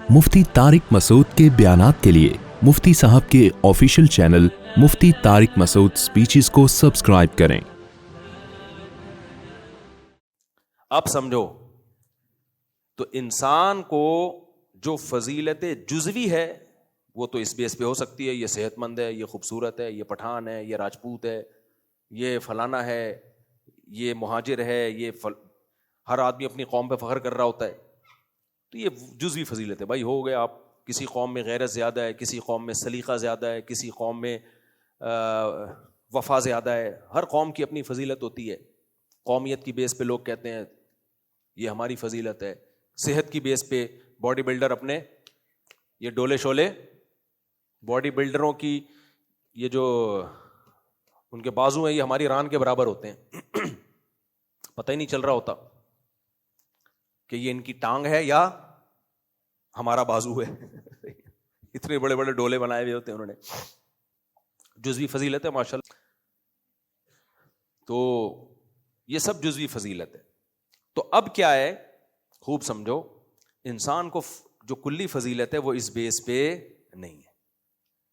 مفتی طارق مسعود کے بیانات کے لیے مفتی صاحب کے آفیشیل چینل مفتی طارق مسعود سپیچز کو سبسکرائب کریں۔ اب سمجھو تو انسان کو جو فضیلت جزوی ہے وہ تو اس بیس پہ ہو سکتی ہے، یہ صحت مند ہے، یہ خوبصورت ہے، یہ پٹھان ہے، یہ راجپوت ہے، یہ فلانا ہے، یہ مہاجر ہے، ہر آدمی اپنی قوم پہ فخر کر رہا ہوتا ہے، تو یہ جزوی فضیلت ہے۔ بھائی ہو گیا، آپ کسی قوم میں غیرت زیادہ ہے، کسی قوم میں سلیقہ زیادہ ہے، کسی قوم میں وفا زیادہ ہے، ہر قوم کی اپنی فضیلت ہوتی ہے۔ قومیت کی بیس پہ لوگ کہتے ہیں یہ ہماری فضیلت ہے، صحت کی بیس پہ باڈی بلڈر اپنے یہ ڈولے شولے، باڈی بلڈروں کی یہ جو ان کے بازو ہیں یہ ہماری ران کے برابر ہوتے ہیں، پتہ ہی نہیں چل رہا ہوتا کہ یہ ان کی ٹانگ ہے یا ہمارا بازو ہے، اتنے بڑے بڑے ڈولے بنائے ہوئے ہوتے ہیں انہوں نے، جزوی فضیلت ہے ماشاءاللہ۔ تو یہ سب جزوی فضیلت ہے۔ تو اب کیا ہے، خوب سمجھو، انسان کو جو کلی فضیلت ہے وہ اس بیس پہ نہیں ہے۔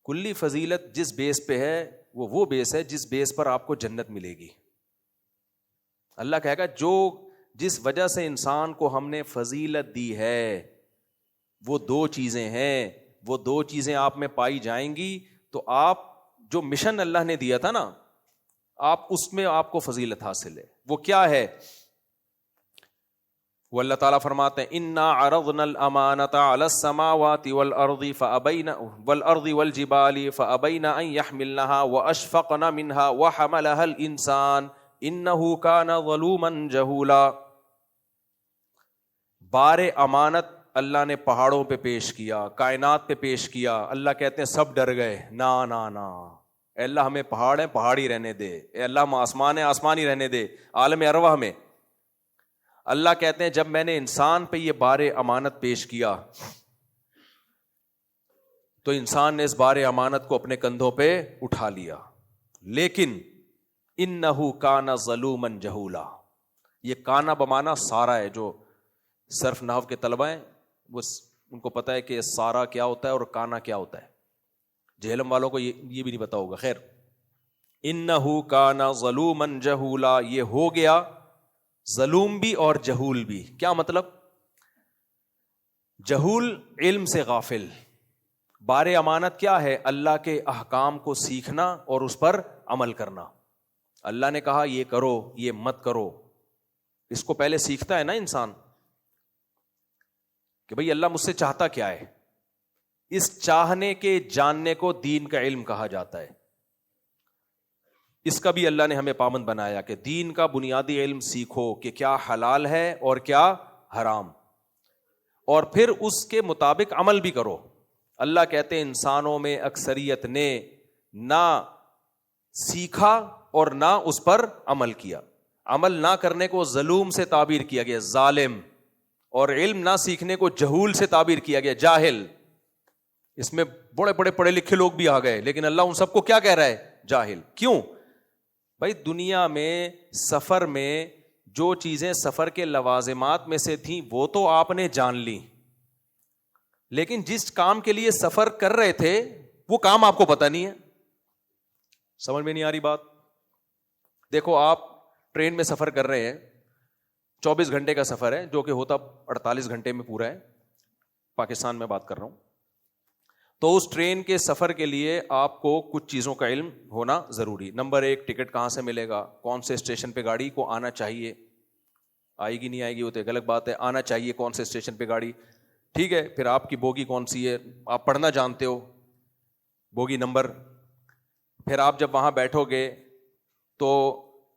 کلی فضیلت جس بیس پہ ہے وہ بیس ہے جس بیس پر آپ کو جنت ملے گی۔ اللہ کہے گا جس وجہ سے انسان کو ہم نے فضیلت دی ہے وہ دو چیزیں ہیں، وہ دو چیزیں آپ میں پائی جائیں گی، تو آپ جو مشن اللہ نے دیا تھا نا، آپ اس میں آپ کو فضیلت حاصل ہے۔ وہ کیا ہے؟ وہ اللہ تعالیٰ فرماتے ہیں انا عرضنا الامانۃ علی السماوات والارض والجبال فابین ان یحملنها واشفقن منها وحملها الانسان انہ کان ظلوما جہولا۔ بار امانت اللہ نے پہاڑوں پہ پیش کیا، کائنات پہ پیش کیا۔ اللہ کہتے ہیں سب ڈر گئے، نا نا نا، اے اللہ ہمیں پہاڑ ہے پہاڑ ہی رہنے دے، اے اللہ ہم آسمان ہے آسمان ہی رہنے دے، عالم ارواح میں۔ اللہ کہتے ہیں جب میں نے انسان پہ یہ بار امانت پیش کیا تو انسان نے اس بار امانت کو اپنے کندھوں پہ اٹھا لیا، لیکن انہ کان ظلوما جہولا۔ یہ کانا بمانا سارا ہے، جو صرف نحو کے طلبہ ہیں وہ ان کو پتہ ہے کہ سارا کیا ہوتا ہے اور کانا کیا ہوتا ہے، جہلم والوں کو یہ بھی نہیں پتا ہوگا۔ خیر، انہ کان ظلوما جہولا، یہ ہو گیا ظلوم بھی اور جہول بھی۔ کیا مطلب؟ جہول علم سے غافل۔ بار امانت کیا ہے؟ اللہ کے احکام کو سیکھنا اور اس پر عمل کرنا۔ اللہ نے کہا یہ کرو یہ مت کرو، اس کو پہلے سیکھتا ہے نا انسان کہ بھئی اللہ مجھ سے چاہتا کیا ہے۔ اس چاہنے کے جاننے کو دین کا علم کہا جاتا ہے۔ اس کا بھی اللہ نے ہمیں پابند بنایا کہ دین کا بنیادی علم سیکھو کہ کیا حلال ہے اور کیا حرام، اور پھر اس کے مطابق عمل بھی کرو۔ اللہ کہتے ہیں انسانوں میں اکثریت نے نہ سیکھا اور نہ اس پر عمل کیا۔ عمل نہ کرنے کو ظلوم سے تعبیر کیا گیا، ظالم، اور علم نہ سیکھنے کو جہول سے تعبیر کیا گیا، جاہل۔ اس میں بڑے بڑے پڑھے لکھے لوگ بھی آ گئے، لیکن اللہ ان سب کو کیا کہہ رہا ہے؟ جاہل۔ کیوں؟ بھائی دنیا میں سفر میں جو چیزیں سفر کے لوازمات میں سے تھیں وہ تو آپ نے جان لی، لیکن جس کام کے لیے سفر کر رہے تھے وہ کام آپ کو پتہ نہیں ہے۔ سمجھ میں نہیں آ رہی بات؟ دیکھو آپ ٹرین میں سفر کر رہے ہیں، 24 گھنٹے کا سفر ہے جو کہ ہوتا 48 گھنٹے میں پورا ہے، پاکستان میں بات کر رہا ہوں۔ تو اس ٹرین کے سفر کے لیے آپ کو کچھ چیزوں کا علم ہونا ضروری۔ نمبر 1، ٹکٹ کہاں سے ملے گا، کون سے اسٹیشن پہ گاڑی کو آنا چاہیے، آئے گی نہیں آئے گی وہ تو ایک الگ بات ہے، آنا چاہیے کون سے اسٹیشن پہ گاڑی، ٹھیک ہے۔ پھر آپ کی بوگی کون سی ہے، آپ پڑھنا جانتے ہو، بوگی نمبر۔ پھر آپ جب وہاں بیٹھو گے تو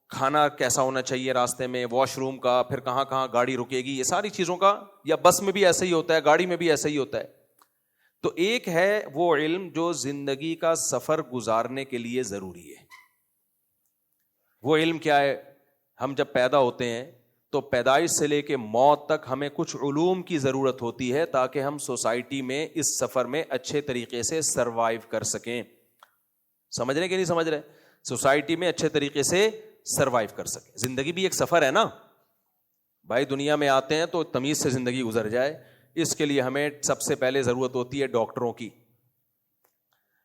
کھانا کیسا ہونا چاہیے راستے میں، واش روم کا، پھر کہاں کہاں گاڑی رکے گی، یہ ساری چیزوں کا، یا بس میں بھی ایسا ہی ہوتا ہے، گاڑی میں بھی ایسا ہی ہوتا ہے۔ تو ایک ہے وہ علم جو زندگی کا سفر گزارنے کے لیے ضروری ہے۔ وہ علم کیا ہے؟ ہم جب پیدا ہوتے ہیں تو پیدائش سے لے کے موت تک ہمیں کچھ علوم کی ضرورت ہوتی ہے تاکہ ہم سوسائٹی میں اس سفر میں اچھے طریقے سے سروائیو کر سکیں۔ سمجھ رہے کہ نہیں سمجھ رہے؟ سوسائٹی میں اچھے طریقے سے سروائیو کر سکیں۔ زندگی بھی ایک سفر ہے نا بھائی، دنیا میں آتے ہیں تو تمیز سے زندگی گزر جائے، اس کے لیے ہمیں سب سے پہلے ضرورت ہوتی ہے ڈاکٹروں کی.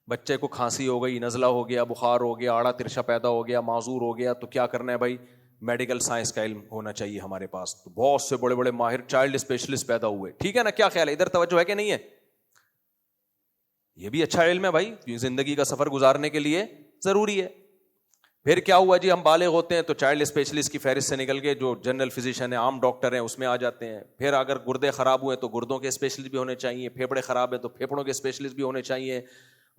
بچے کو کھانسی ہو گئی, نزلہ ہو گیا, بخار ہو گیا, آڑا ترشا پیدا ہو گیا, معذور ہو گیا, تو کیا کرنا ہے بھائی؟ میڈیکل سائنس کا علم ہونا چاہیے ہمارے پاس. تو بہت سے بڑے بڑے ماہر چائلڈ اسپیشلسٹ پیدا ہوئے, ٹھیک ہے نا؟ کیا خیال ہے, ادھر توجہ ہے کہ نہیں ہے؟ یہ بھی اچھا علم ہے بھائی, زندگی کا سفر گزارنے کے لیے ضروری ہے. پھر کیا ہوا جی, ہم بالغ ہوتے ہیں تو چائلڈ اسپیشلسٹ کی فہرست سے نکل کے جو جنرل فزیشین ہیں, عام ڈاکٹر ہیں, اس میں آ جاتے ہیں. پھر اگر گردے خراب ہوئے تو گردوں کے اسپیشلسٹ بھی ہونے چاہیے, پھیپھڑے خراب ہیں تو پھیپھڑوں کے اسپیشلسٹ بھی ہونے چاہیے,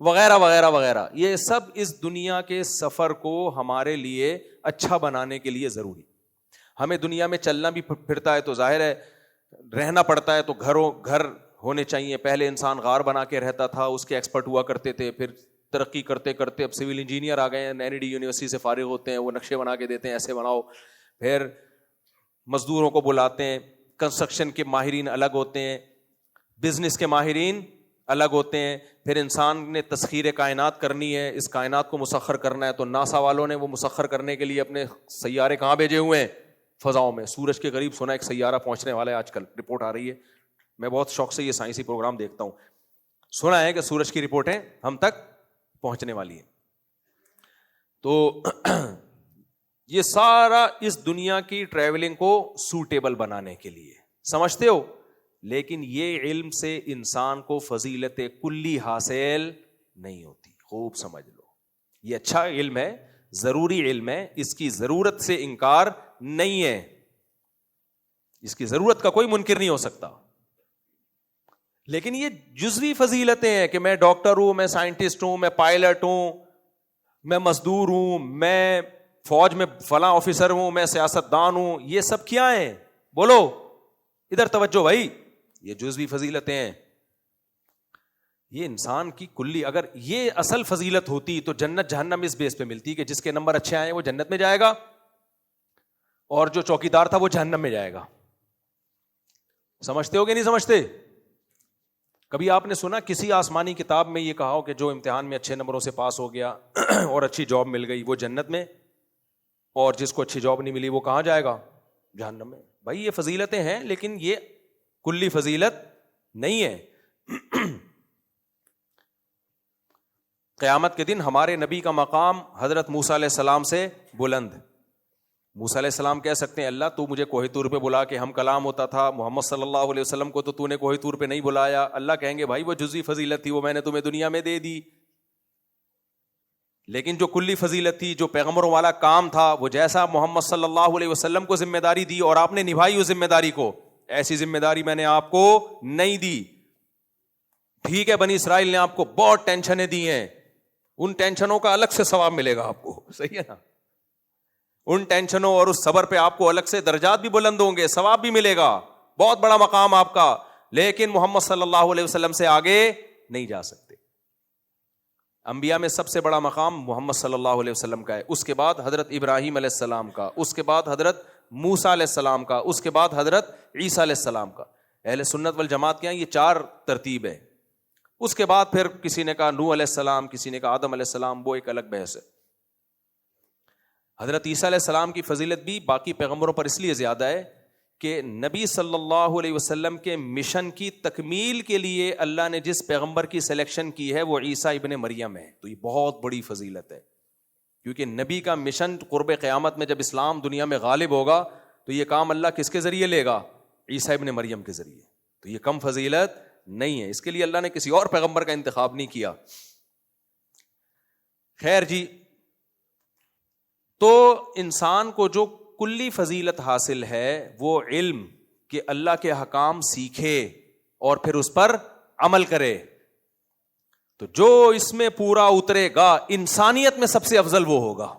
وغیرہ وغیرہ وغیرہ. یہ سب اس دنیا کے سفر کو ہمارے لیے اچھا بنانے کے لیے ضروری. ہمیں دنیا میں چلنا بھی پھرتا ہے تو ظاہر ہے رہنا پڑتا ہے, تو گھر ہونے چاہیے. پہلے انسان غار بنا کے رہتا تھا, اس کے ایکسپرٹ ہوا کرتے تھے. پھر ترقی کرتے کرتے اب سول انجینئر آ گئے ہیں, NID یونیورسٹی سے فارغ ہوتے ہیں, وہ نقشے بنا کے دیتے ہیں, ایسے بناؤ. پھر مزدوروں کو بلاتے ہیں, کنسٹرکشن کے ماہرین الگ ہوتے ہیں, بزنس کے ماہرین الگ ہوتے ہیں. پھر انسان نے تسخیر کائنات کرنی ہے, اس کائنات کو مسخر کرنا ہے, تو ناسا والوں نے وہ مسخر کرنے کے لیے اپنے سیارے کہاں بھیجے ہوئے ہیں؟ فضاؤں میں. سورج کے قریب سنا ایک سیارہ پہنچنے والا ہے, آج کل رپورٹ آ رہی ہے. میں بہت شوق سے یہ سائنسی پروگرام دیکھتا ہوں. سنا ہے کہ سورج کی رپورٹیں ہم تک پہنچنے والی ہیں. تو یہ سارا اس دنیا کی ٹریولنگ کو سوٹیبل بنانے کے لیے, سمجھتے ہو؟ لیکن یہ علم سے انسان کو فضیلت کلی حاصل نہیں ہوتی. خوب سمجھ لو, یہ اچھا علم ہے, ضروری علم ہے, اس کی ضرورت سے انکار نہیں ہے, اس کی ضرورت کا کوئی منکر نہیں ہو سکتا. لیکن یہ جزوی فضیلتیں ہیں کہ میں ڈاکٹر ہوں, میں سائنٹسٹ ہوں, میں پائلٹ ہوں, میں مزدور ہوں, میں فوج میں فلاں آفیسر ہوں, میں سیاستدان ہوں. یہ سب کیا ہیں؟ بولو, ادھر توجہ بھائی. یہ جزوی فضیلتیں ہیں. یہ انسان کی کلی, اگر یہ اصل فضیلت ہوتی تو جنت جہنم اس بیس پہ ملتی کہ جس کے نمبر اچھے آئے وہ جنت میں جائے گا, اور جو چوکیدار تھا وہ جہنم میں جائے گا. سمجھتے ہو کہ نہیں سمجھتے؟ کبھی آپ نے سنا کسی آسمانی کتاب میں یہ کہا ہو کہ جو امتحان میں اچھے نمبروں سے پاس ہو گیا اور اچھی جاب مل گئی وہ جنت میں, اور جس کو اچھی جاب نہیں ملی وہ کہاں جائے گا؟ جہنم میں. بھائی یہ فضیلتیں ہیں, لیکن یہ کلی فضیلت نہیں ہے. قیامت کے دن ہمارے نبی کا مقام حضرت موسیٰ علیہ السلام سے بلند. موسیٰ علیہ السلام کہہ سکتے ہیں اللہ تو مجھے کوہ طور پہ بلا کے ہم کلام ہوتا تھا, محمد صلی اللہ علیہ وسلم کو تو نے کوہ طور پہ نہیں بلایا. اللہ کہیں گے بھائی وہ جزوی فضیلت تھی, وہ میں نے تمہیں دنیا میں دے دی. لیکن جو کلی فضیلت تھی, جو پیغمبروں والا کام تھا, وہ جیسا محمد صلی اللہ علیہ وسلم کو ذمہ داری دی اور آپ نے نبھائی اس ذمہ داری کو, ایسی ذمہ داری میں نے آپ کو نہیں دی. ٹھیک ہے, بنی اسرائیل نے آپ کو بہت ٹینشنیں دی ہیں, ان ٹینشنوں کا الگ سے ثواب ملے گا آپ کو, صحیح ہے نا؟ ان ٹینشنوں اور اس صبر پہ آپ کو الگ سے درجات بھی بلند ہوں گے, ثواب بھی ملے گا, بہت بڑا مقام آپ کا. لیکن محمد صلی اللہ علیہ وسلم سے آگے نہیں جا سکتے. انبیاء میں سب سے بڑا مقام محمد صلی اللہ علیہ وسلم کا ہے, اس کے بعد حضرت ابراہیم علیہ السلام کا, اس کے بعد حضرت موسیٰ علیہ السلام کا, اس کے بعد حضرت عیسیٰ علیہ السلام کا. اہل سنت والجماعت کے یہاں یہ 4 ترتیب ہے. اس کے بعد پھر کسی نے کہا نوح علیہ السلام, کسی نے کہا آدم علیہ السلام, وہ ایک الگ بحث ہے. حضرت عیسیٰ علیہ السلام کی فضیلت بھی باقی پیغمبروں پر اس لیے زیادہ ہے کہ نبی صلی اللہ علیہ وسلم کے مشن کی تکمیل کے لیے اللہ نے جس پیغمبر کی سلیکشن کی ہے وہ عیسیٰ ابن مریم ہے. تو یہ بہت بڑی فضیلت ہے, کیونکہ نبی کا مشن قرب قیامت میں جب اسلام دنیا میں غالب ہوگا تو یہ کام اللہ کس کے ذریعے لے گا؟ عیسیٰ ابن مریم کے ذریعے. تو یہ کم فضیلت نہیں ہے, اس کے لیے اللہ نے کسی اور پیغمبر کا انتخاب نہیں کیا. خیر جی, تو انسان کو جو کلی فضیلت حاصل ہے وہ علم کہ اللہ کے حکام سیکھے اور پھر اس پر عمل کرے. تو جو اس میں پورا اترے گا انسانیت میں سب سے افضل وہ ہوگا.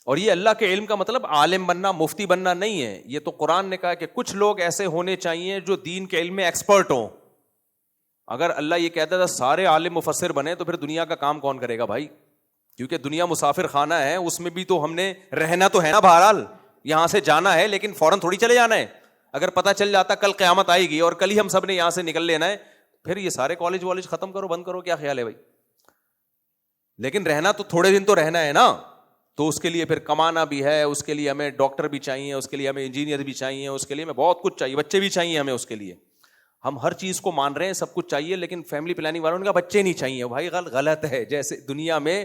اور یہ اللہ کے علم کا مطلب عالم بننا, مفتی بننا نہیں ہے. یہ تو قرآن نے کہا کہ کچھ لوگ ایسے ہونے چاہیے جو دین کے علم میں ایکسپرٹ ہوں. اگر اللہ یہ کہتا تھا سارے عالم مفسر بنے تو پھر دنیا کا کام کون کرے گا بھائی؟ کیونکہ دنیا مسافر خانہ ہے, اس میں بھی تو ہم نے رہنا تو ہے نا, بہرحال یہاں سے جانا ہے, لیکن فوراً تھوڑی چلے جانا ہے. اگر پتہ چل جاتا کل قیامت آئے گی اور کل ہی ہم سب نے یہاں سے نکل لینا ہے, پھر یہ سارے کالج والج ختم کرو, بند کرو, کیا خیال ہے بھائی؟ لیکن رہنا تو تھوڑے دن تو رہنا ہے نا. تو اس کے لیے پھر کمانا بھی ہے, اس کے لیے ہمیں ڈاکٹر بھی چاہیے, اس کے لیے ہمیں انجینئر بھی چاہیے, اس کے لیے ہمیں بہت کچھ چاہیے, بچے بھی چاہیے ہمیں اس کے لیے. ہم ہر چیز کو مان رہے ہیں, سب کچھ چاہیے, لیکن فیملی پلاننگ والوں نے کہا بچے نہیں چاہیے. بھائی غلط ہے. جیسے دنیا میں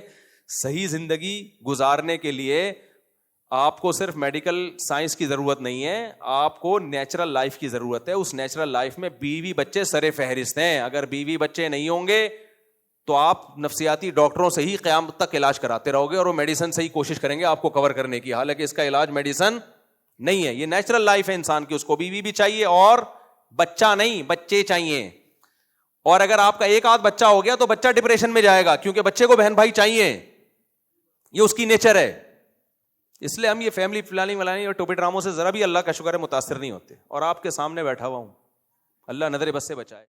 صحیح زندگی گزارنے کے لیے آپ کو صرف میڈیکل سائنس کی ضرورت نہیں ہے, آپ کو نیچرل لائف کی ضرورت ہے. اس نیچرل لائف میں بیوی بچے سر فہرست ہیں. اگر بیوی بچے نہیں ہوں گے تو آپ نفسیاتی ڈاکٹروں سے ہی قیامت تک علاج کراتے رہو گے, اور وہ میڈیسن سے ہی کوشش کریں گے آپ کو کور کرنے کی, حالانکہ اس کا علاج میڈیسن نہیں ہے. یہ نیچرل لائف ہے انسان کی, اس کو بیوی بھی چاہیے اور بچہ نہیں, بچے چاہیے. اور اگر آپ کا ایک آدھ بچہ ہو گیا تو بچہ ڈپریشن میں جائے گا, کیونکہ بچے کو بہن بھائی چاہیے, یہ اس کی نیچر ہے. اس لیے ہم یہ فیملی پلاننگ ولاننگ اور ٹوپی ڈراموں سے ذرا بھی اللہ کا شکر ہے متاثر نہیں ہوتے. اور آپ کے سامنے بیٹھا ہوا ہوں, اللہ نظر بس سے بچائے.